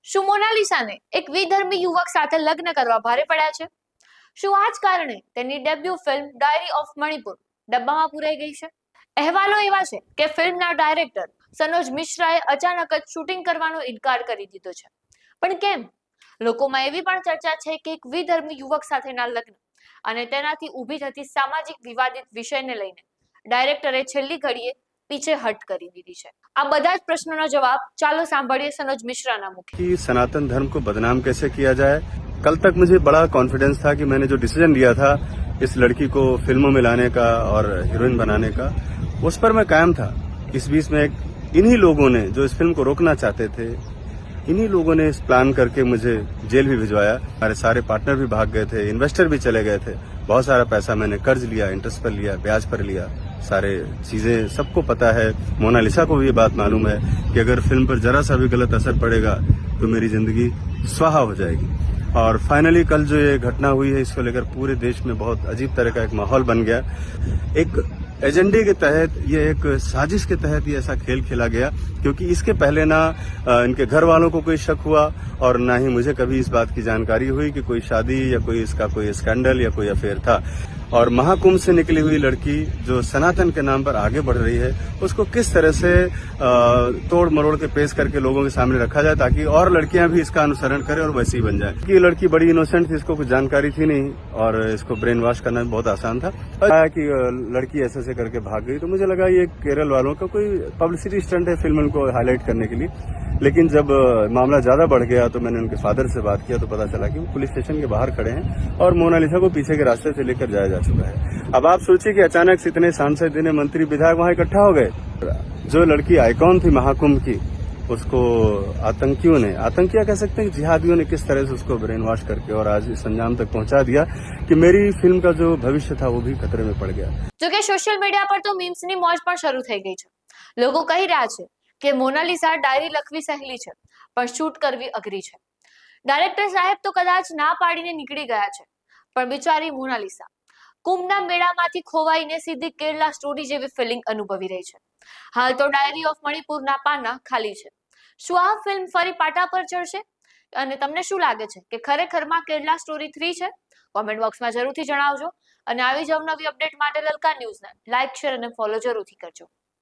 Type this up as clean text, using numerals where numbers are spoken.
શું મોનાલિસાને એક વિધર્મી યુવક સાથે લગ્ન કરવા ભારે પડ્યા છે? શું આ જ કારણે તેની debut film diary of Manipur ડબ્બામાં પુરાઈ ગઈ છે? અહેવાલો એવા છે કે ફિલ્મના ડાયરેક્ટર સનોજ મિશ્રાએ અચાનક જ શૂટિંગ કરવાનો ઇનકાર કરી દીધો છે. પણ કેમ? લોકોમાં એવી પણ ચર્ચા છે કે એક વિધર્મી યુવક સાથેના લગ્ન અને તેનાથી ઊભી થતી સામાજિક વિવાદિત વિષયને લઈને ડાયરેક્ટરે છેલ્લી ઘડીએ પીછેહટ કરી દીધી છે. આ બધા જ પ્રશ્નોનો જવાબ ચાલો સાંભળીએ સનોજ मिश्रा मुख्य कि सनातन धर्म को बदनाम कैसे किया जाए। कल तक मुझे बड़ा कॉन्फिडेंस था कि मैंने जो डिसीजन लिया था इस लड़की को फिल्मों में लाने का और हीरोइन बनाने का, उस पर मैं कायम था। इस बीच में इन्हीं लोगों ने जो इस फिल्म को रोकना चाहते थे, इन्हीं लोगों ने इस प्लान करके मुझे जेल भी भिजवाया। हमारे सारे पार्टनर भी भाग गए थे, इन्वेस्टर भी चले गए थे। बहुत सारा पैसा मैंने कर्ज लिया, इंटरेस्ट पर लिया, ब्याज पर लिया। सारे चीजें सबको पता है, मोनालिसा को भी ये बात मालूम है कि अगर फिल्म पर जरा सा भी गलत असर पड़ेगा तो मेरी जिंदगी स्वाहा हो जाएगी। और फाइनली कल जो ये घटना हुई है, इसको लेकर पूरे देश में बहुत अजीब तरह का एक माहौल बन गया। एक एजेंडे के तहत, ये एक साजिश के तहत ये ऐसा खेल खेला गया, क्योंकि इसके पहले ना इनके घर वालों को कोई शक हुआ और ना ही मुझे कभी इस बात की जानकारी हुई कि कोई शादी या कोई इसका कोई स्कैंडल या कोई अफेयर था। और महाकुंभ से निकली हुई लड़की जो सनातन के नाम पर आगे बढ़ रही है, उसको किस तरह से तोड़ मरोड़ के पेश करके लोगों के सामने रखा जाए ताकि और लड़कियां भी इसका अनुसरण करें और वैसी ही बन जाए। ये लड़की बड़ी इनोसेंट थी, इसको कुछ जानकारी थी नहीं और इसको ब्रेन वॉश करना भी बहुत आसान था। कि लड़की ऐसे करके भाग गई तो मुझे लगा ये केरल वालों का कोई पब्लिसिटी स्टंट है फिल्म को हाईलाइट करने के लिए। लेकिन जब मामला ज्यादा बढ़ गया तो मैंने उनके फादर से बात किया तो पता चला कि वो पुलिस स्टेशन के बाहर खड़े हैं और मोनालिसा को पीछे के रास्ते से लेकर जाया जा चुका है। अब आप सोचिए कि अचानक से इतने सांसद, इतने मंत्री, विधायक वहां इकट्ठा हो गए। जो लड़की आइकॉन थी महाकुंभ की, उसको आतंकियां कह सकते हैं, जिहादियों ने किस तरह से उसको ब्रेन वॉश करके और आज इस अंजाम तक पहुंचा दिया कि मेरी फिल्म का जो भविष्य था वो भी खतरे में पड़ गया। जो कि सोशल मीडिया पर तो मीम्सनी मौज પણ શરૂ થઈ ગઈ છે। લોકો કહી રહ્યા છે કે મોનાલિસા ડાયરી લખવી સહેલી છે પણ શૂટ કરવી અઘરી છે। ડાયરેક્ટર સાહેબ તો કદાચ ના પાડીને નીકળી ગયા છે, પણ બિચારી મોનાલિસા કુંભના મેળામાંથી ખોવાઈને સીધી કેરલા સ્ટોરી જેવી ફિલિંગ અનુભવી રહી છે। હાલ તો ડાયરી ઓફ મણિપુરના પાના ખાલી છે। શું આ ફિલ્મ ફરી પાટા પર ચડશે અને તમને શું લાગે છે કે ખરેખરમાં કેરલા સ્ટોરી 3 છે? કોમેન્ટ બોક્સમાં જરૂરથી જણાવજો અને આવી જ અવનવી અપડેટ માટે લલકા ન્યૂઝને લાઈક, શેર અને ફોલો જરૂરથી કરજો।